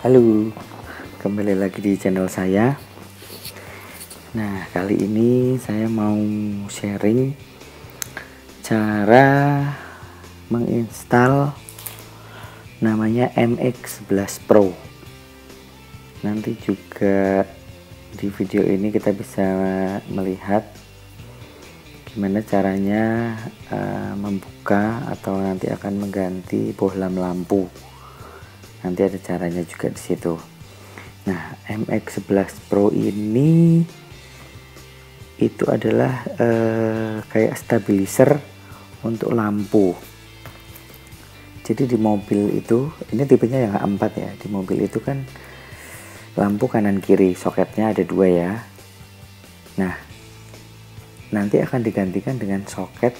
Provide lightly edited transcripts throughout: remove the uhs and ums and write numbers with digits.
Halo, kembali lagi di channel saya. Nah, kali ini saya mau sharing cara menginstal namanya MX11 Pro. Nanti juga di video ini kita bisa melihat gimana caranya membuka atau nanti akan mengganti bohlam lampu. Nanti ada caranya juga di situ. Nah, MX11 Pro ini itu adalah kayak stabilizer untuk lampu. Jadi di mobil itu, ini tipenya yang A4 ya. Di mobil itu kan lampu kanan kiri, soketnya ada 2 ya. Nah, nanti akan digantikan dengan soket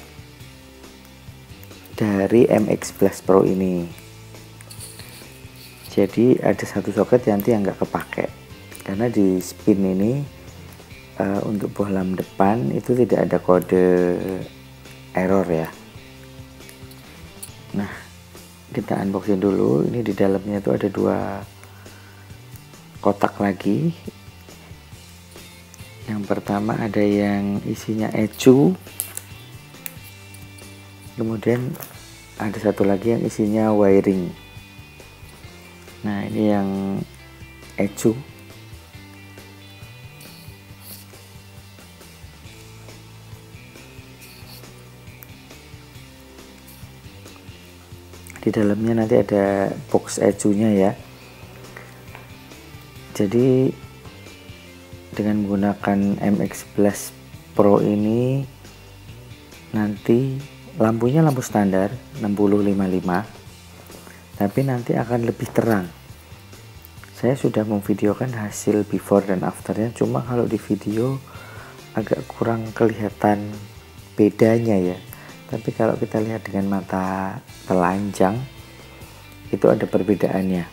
dari MX11 Pro ini. Jadi ada satu soket nanti yang nggak kepake karena di spin ini untuk bohlam depan itu tidak ada kode error ya. Nah, kita unboxing dulu. Ini di dalamnya itu ada 2 kotak lagi. Yang pertama ada yang isinya ecu, kemudian ada satu lagi yang isinya wiring. Nah, ini yang ecu. Di dalamnya nanti ada box ecunya ya. Jadi dengan menggunakan MX11 Pro ini nanti lampunya lampu standar 6055. Tapi nanti akan lebih terang. Saya sudah memvideokan hasil before dan afternya, cuma kalau di video agak kurang kelihatan bedanya ya. Tapi kalau kita lihat dengan mata telanjang itu ada perbedaannya.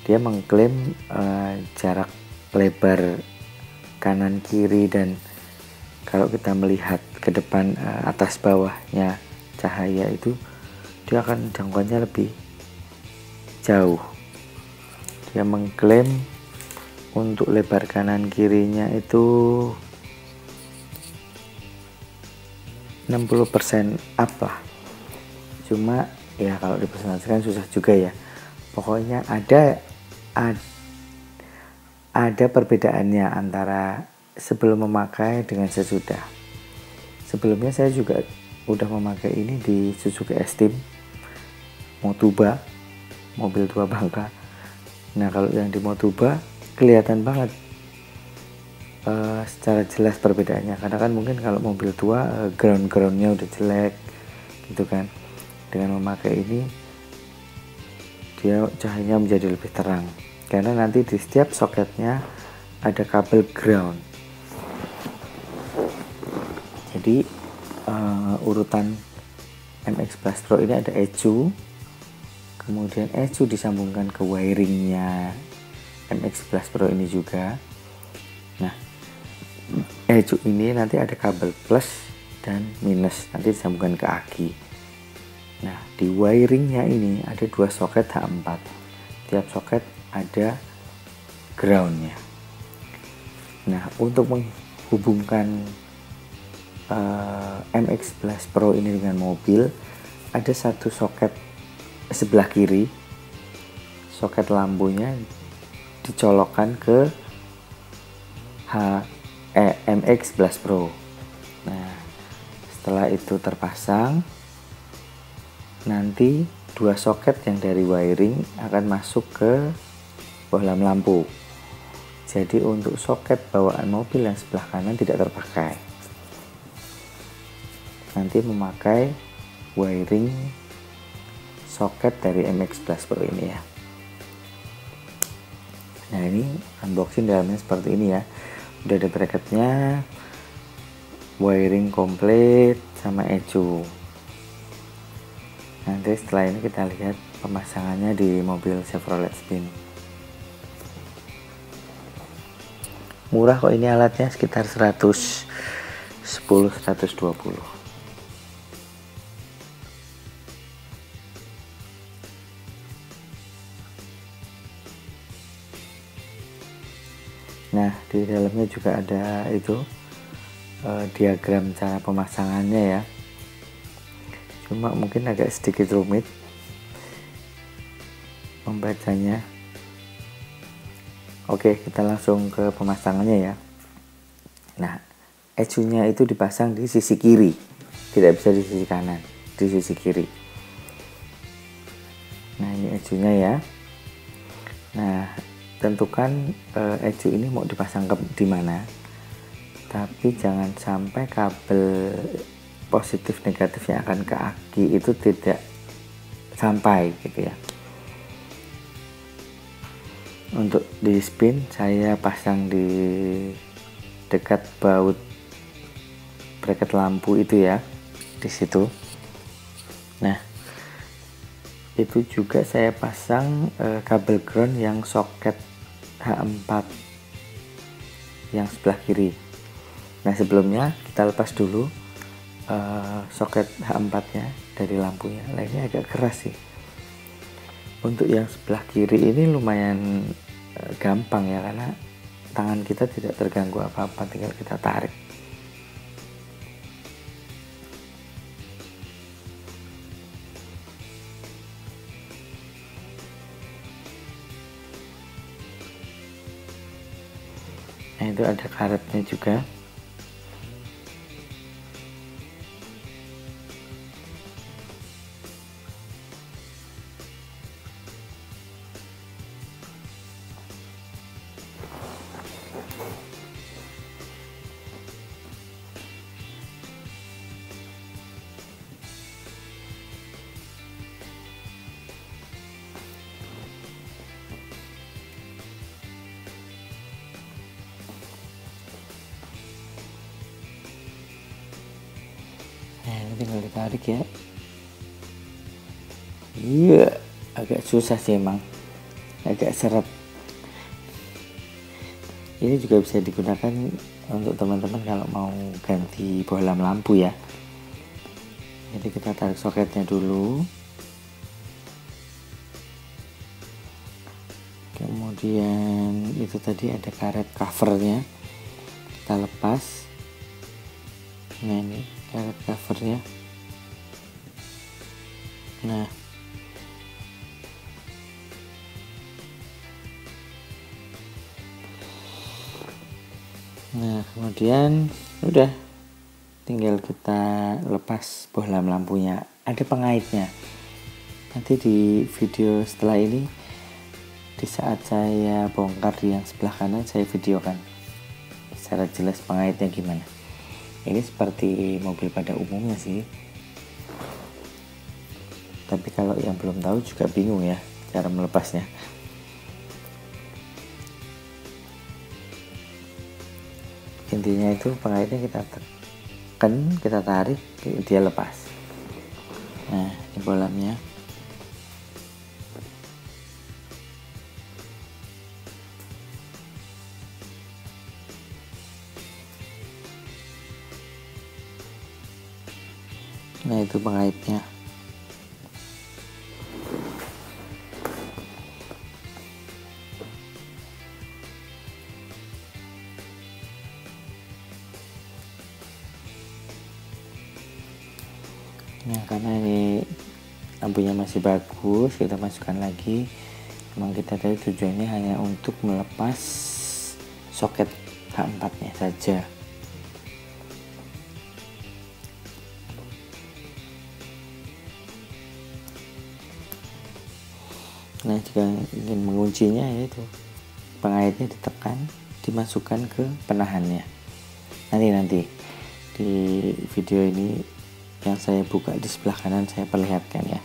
Dia mengklaim jarak lebar kanan kiri, dan kalau kita melihat ke depan atas bawahnya cahaya itu dia akan jangkauannya lebih jauh. Dia mengklaim untuk lebar kanan kirinya itu 60% up lah. Cuma ya kalau dipresentasikan susah juga ya. Pokoknya ada perbedaannya antara sebelum memakai dengan sesudah. Sebelumnya saya juga udah memakai ini di Suzuki S-Team Motuba, mobil 2 bangka. Nah, kalau yang di Motuba kelihatan banget secara jelas perbedaannya, karena kan mungkin kalau mobil tua groundnya udah jelek gitu kan. Dengan memakai ini dia cahayanya menjadi lebih terang karena nanti di setiap soketnya ada kabel ground. Jadi urutan MX11 Pro ini ada ecu, kemudian ecu disambungkan ke wiringnya MX11 Pro ini juga. Nah, ecu ini nanti ada kabel plus dan minus, nanti disambungkan ke aki. Nah, di wiringnya ini ada 2 soket H4. Tiap soket ada groundnya. Nah, untuk menghubungkan MX11 Pro ini dengan mobil, ada satu soket sebelah kiri, soket lampunya dicolokkan ke MX11 Pro. Nah, setelah itu terpasang, nanti 2 soket yang dari wiring akan masuk ke bohlam lampu. Jadi untuk soket bawaan mobil yang sebelah kanan tidak terpakai. Nanti memakai wiring soket dari MX11 Pro ini ya. Nah, ini unboxing dalamnya seperti ini ya. Udah ada bracketnya, wiring komplit sama ecu. Nanti setelah ini kita lihat pemasangannya di mobil Chevrolet Spin. Murah kok ini alatnya, sekitar 110-120. Nah, di dalamnya juga ada itu diagram cara pemasangannya ya. Cuma mungkin agak sedikit rumit membacanya. Oke, kita langsung ke pemasangannya ya. Nah, ecunya itu dipasang di sisi kiri, tidak bisa di sisi kanan, di sisi kiri. Nah, ini ecunya ya. Nah, tentukan ecu ini mau dipasang di mana, tapi jangan sampai kabel positif negatif yang akan ke aki itu tidak sampai gitu ya. Untuk di spin saya pasang di dekat baut bracket lampu itu ya, di situ. Nah, itu juga saya pasang kabel ground yang soket H4 yang sebelah kiri. Nah, sebelumnya kita lepas dulu soket H4 nya dari lampunya. Nah, ini agak keras sih. Untuk yang sebelah kiri ini lumayan gampang ya, karena tangan kita tidak terganggu apa-apa, tinggal kita tarik. Nah, itu ada karetnya juga. Nah, ini tinggal ditarik ya. Iya, agak susah sih emang, agak seret. Ini juga bisa digunakan untuk teman-teman kalau mau ganti bohlam lampu ya. Jadi kita tarik soketnya dulu, kemudian itu tadi ada karet covernya, kita lepas. Nah, ini karet covernya. Nah, kemudian udah tinggal kita lepas bohlam lampunya. Ada pengaitnya. Nanti di video setelah ini, di saat saya bongkar di yang sebelah kanan, saya videokan secara jelas pengaitnya gimana. Ini seperti mobil pada umumnya sih, tapi kalau yang belum tahu juga bingung ya cara melepasnya. Intinya itu pengaitnya kita tekan, kita tarik, dia lepas. Nah, ini bohlamnya. Nah, itu pengaitnya. Nah, karena ini lampunya masih bagus, kita masukkan lagi. Memang kita tadi tujuannya hanya untuk melepas soket H4 nya saja. Nah, jika ingin menguncinya, yaitu pengaitnya ditekan, dimasukkan ke penahannya. Nanti di video ini yang saya buka di sebelah kanan saya perlihatkan ya.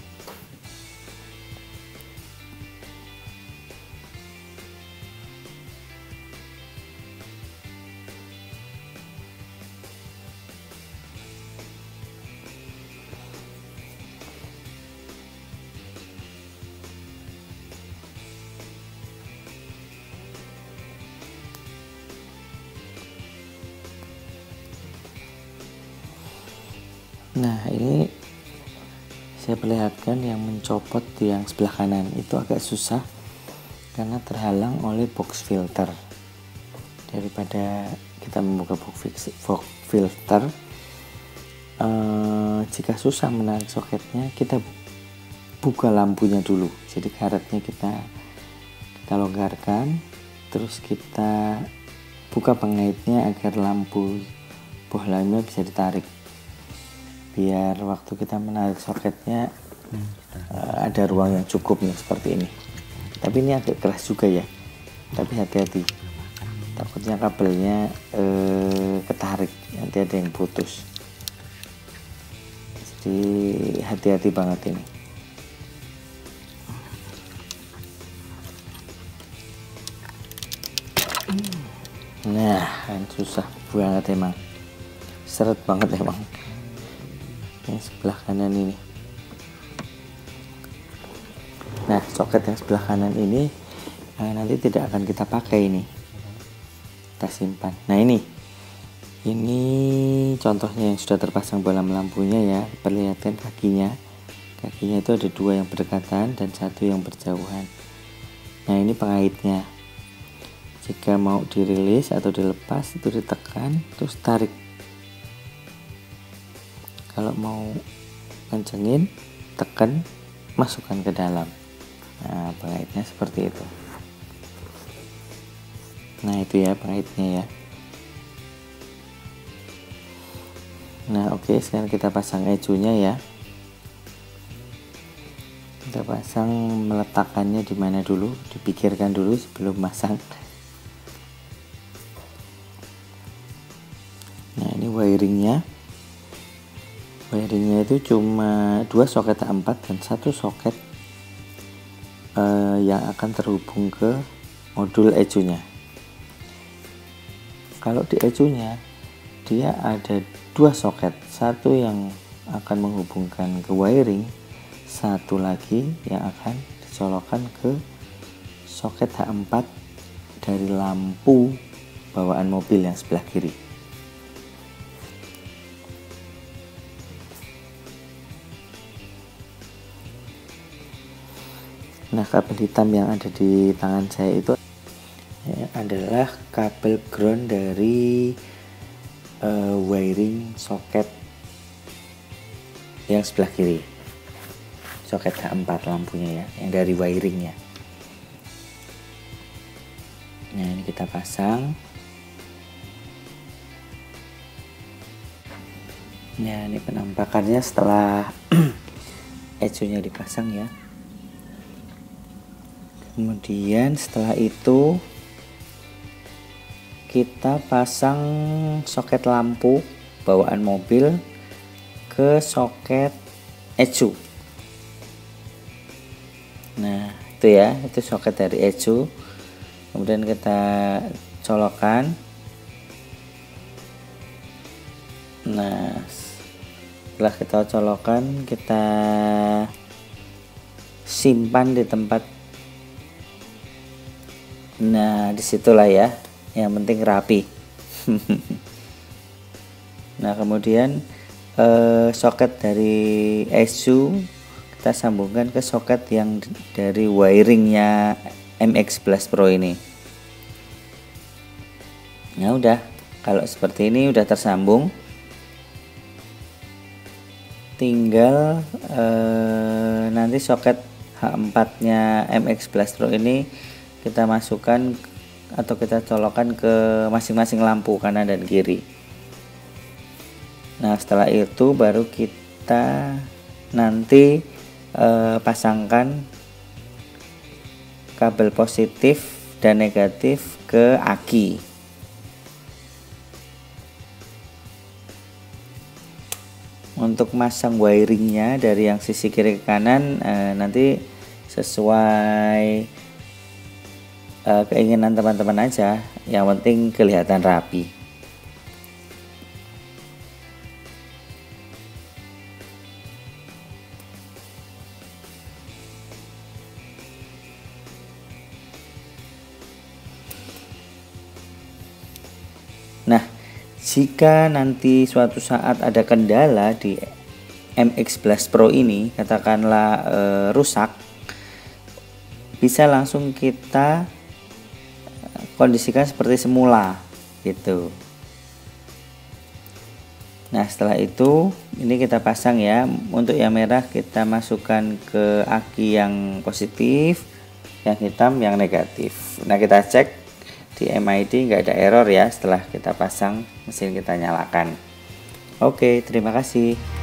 Nah, ini saya perlihatkan yang mencopot di yang sebelah kanan itu agak susah karena terhalang oleh box filter. daripada kita membuka fog filter. Jika susah menarik soketnya, kita buka lampunya dulu. Jadi karetnya kita longgarkan, terus kita buka pengaitnya agar lampu bohlamnya bisa ditarik, biar waktu kita menarik soketnya ada ruang yang cukup nih, seperti ini. Tapi ini agak keras juga ya, tapi hati-hati, takutnya kabelnya ketarik, nanti ada yang putus. Jadi hati-hati banget ini. Nah, kan susah banget emang, seret banget emang yang sebelah kanan ini. Nah, soket yang sebelah kanan ini nanti tidak akan kita pakai, ini kita simpan. Nah, ini contohnya yang sudah terpasang bohlam lampunya ya. Perlihatkan kakinya itu ada 2 yang berdekatan dan 1 yang berjauhan. Nah, ini pengaitnya. Jika mau dirilis atau dilepas itu ditekan terus tarik. Kalau mau kencengin, tekan, masukkan ke dalam. Nah, pengaitnya seperti itu. Nah, itu ya pengaitnya ya. Nah, oke, sekarang kita pasang ecunya ya. Kita pasang, meletakkannya di mana dulu, dipikirkan dulu sebelum masang. Nah, ini wiringnya itu cuma 2 soket A4 dan 1 soket yang akan terhubung ke modul ecunya. Kalau di ecunya dia ada 2 soket, 1 yang akan menghubungkan ke wiring, 1 lagi yang akan dicolokkan ke soket H4 dari lampu bawaan mobil yang sebelah kiri. Nah, kabel hitam yang ada di tangan saya itu adalah kabel ground dari wiring soket yang sebelah kiri, soket H4 lampunya ya, yang dari wiringnya. Nah, ini kita pasang. Nah, ini penampakannya setelah ecunya dipasang ya. Kemudian setelah itu kita pasang soket lampu bawaan mobil ke soket ecu. Nah, itu ya, itu soket dari ecu. Kemudian kita colokkan. Nah, setelah kita colokkan, kita simpan di tempat. Nah, disitulah ya, yang penting rapi. Nah, kemudian soket dari ecu kita sambungkan ke soket yang dari wiringnya MX11 Pro ini. Nah, udah, kalau seperti ini udah tersambung, tinggal nanti soket H4 nya MX11 Pro ini kita masukkan atau kita colokkan ke masing-masing lampu kanan dan kiri. Nah, setelah itu baru kita nanti pasangkan kabel positif dan negatif ke aki. Untuk masang wiringnya dari yang sisi kiri ke kanan nanti sesuai keinginan teman-teman aja, yang penting kelihatan rapi. Nah, jika nanti suatu saat ada kendala di MX11 Pro ini, katakanlah rusak, bisa langsung kita kondisikan seperti semula gitu. Nah setelah itu ini kita pasang ya. Untuk yang merah kita masukkan ke aki yang positif, yang hitam yang negatif. Nah kita cek di MID nggak ada error ya setelah kita pasang, mesin kita nyalakan. Oke, terima kasih.